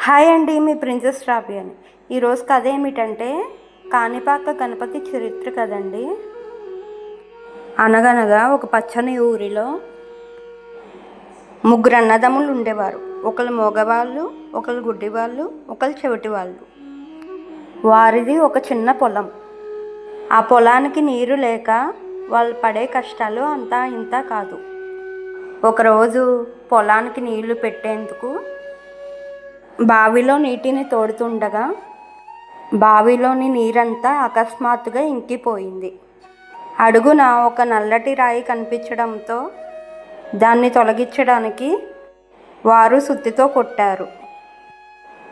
Hi అండి, మీ princess rabi అని. ఈరోజు కథ ఏమిటంటే కాణిపాక గణపతి చరిత్ర కదండి. అనగనగా ఒక పచ్చని ఊరిలో ముగ్గురు అన్నదమ్ములు ఉండేవారు. ఒకరు మగవాళ్ళు, ఒకరు గుడ్డివాళ్ళు, ఒకరు చెవిటి వాళ్ళు. వారిది ఒక చిన్న పొలం. ఆ పొలానికి నీరు లేక వాళ్ళు పడే కష్టాలు అంతా ఇంత కాదు. ఒకరోజు పొలానికి నీళ్లు పెట్టేందుకు బావిలో నీటిని తోడుతుండగా బావిలోని నీరంతా అకస్మాత్తుగా ఇంకిపోయింది. అడుగున ఒక నల్లటి రాయి కనిపించడంతో దాన్ని తొలగించడానికి వారు సుత్తితో కొట్టారు.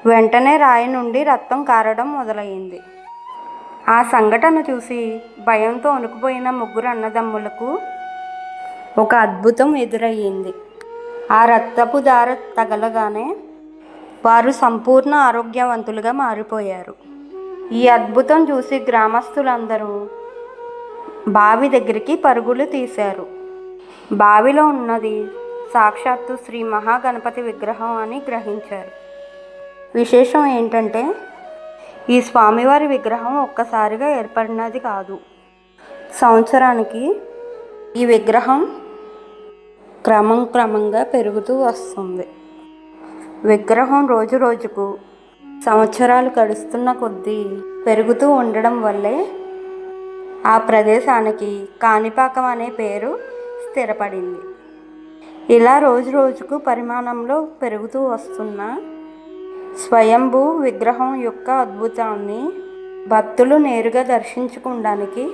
వెంటనే రాయి నుండి రక్తం కారడం మొదలైంది. ఆ సంఘటన చూసి భయంతో వణికిపోయిన ముగ్గురు అన్నదమ్ములకు ఒక అద్భుతం ఎదురయ్యింది. ఆ రక్తపు దార తగలగానే వారు సంపూర్ణ ఆరోగ్యవంతులుగా మారిపోయారు. ఈ అద్భుతం చూసి గ్రామస్తులందరూ బావి దగ్గరికి పరుగులు తీశారు. బావిలో ఉన్నది సాక్షాత్తు శ్రీ మహాగణపతి విగ్రహం అని గ్రహించారు. విశేషం ఏంటంటే ఈ స్వామివారి విగ్రహం ఒక్కసారిగా ఏర్పడినది కాదు. సంవత్సరానికి ఈ విగ్రహం క్రమంగా పెరుగుతూ వస్తుంది. విగ్రహం రోజు రోజుకు సంవత్సరాలు గడుస్తున్న కొద్దీ పెరుగుతూ ఉండడం వల్లే ఆ ప్రదేశానికి కాణిపాకం అనే పేరు స్థిరపడింది. ఇలా రోజు రోజుకు పరిమాణంలో పెరుగుతూ వస్తున్న స్వయంభూ విగ్రహం యొక్క అద్భుతాన్ని భక్తులు నేరుగా దర్శించుకోవడానికి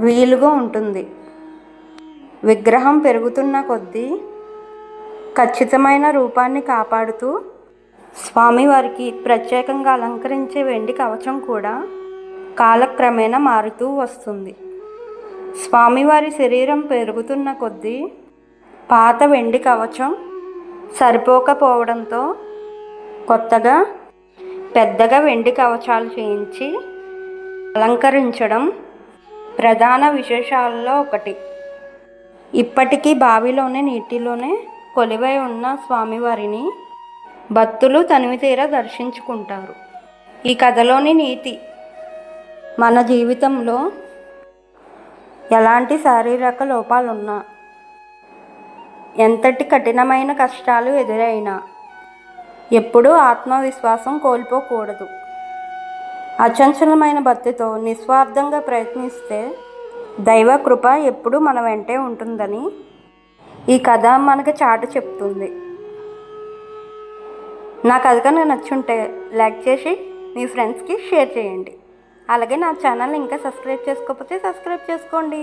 వీలుగా ఉంటుంది. విగ్రహం పెరుగుతున్న కొద్దీ ఖచ్చితమైన రూపాన్ని కాపాడుతూ స్వామివారికి ప్రత్యేకంగా అలంకరించే వెండి కవచం కూడా కాలక్రమేణా మారుతూ వస్తుంది. స్వామివారి శరీరం పెరుగుతున్న కొద్దీ పాత వెండి కవచం సరిపోకపోవడంతో కొత్తగా పెద్దగా వెండి కవచాలు చేయించి అలంకరించడం ప్రధాన విశేషాలలో ఒకటి. ఇప్పటికీ బావిలోనే నీటిలోనే కొలువై ఉన్న స్వామివారిని భక్తులు తనివితీరా దర్శించుకుంటారు. ఈ కథలోని నీతి, మన జీవితంలో ఎలాంటి శారీరక లోపాలున్నా, ఎంతటి కఠినమైన కష్టాలు ఎదురైనా ఎప్పుడూ ఆత్మవిశ్వాసం కోల్పోకూడదు. అచంచలమైన భక్తితో నిస్వార్థంగా ప్రయత్నిస్తే దైవ కృప ఎప్పుడూ మన వెంటే ఉంటుందని ఈ కథ మనకు చాటు చెప్తుంది. నా కథ కనుక నచ్చుంటే లైక్ చేసి మీ ఫ్రెండ్స్కి షేర్ చేయండి. అలాగే నా ఛానల్ ఇంకా సబ్స్క్రైబ్ చేసుకోకపోతే సబ్స్క్రైబ్ చేసుకోండి.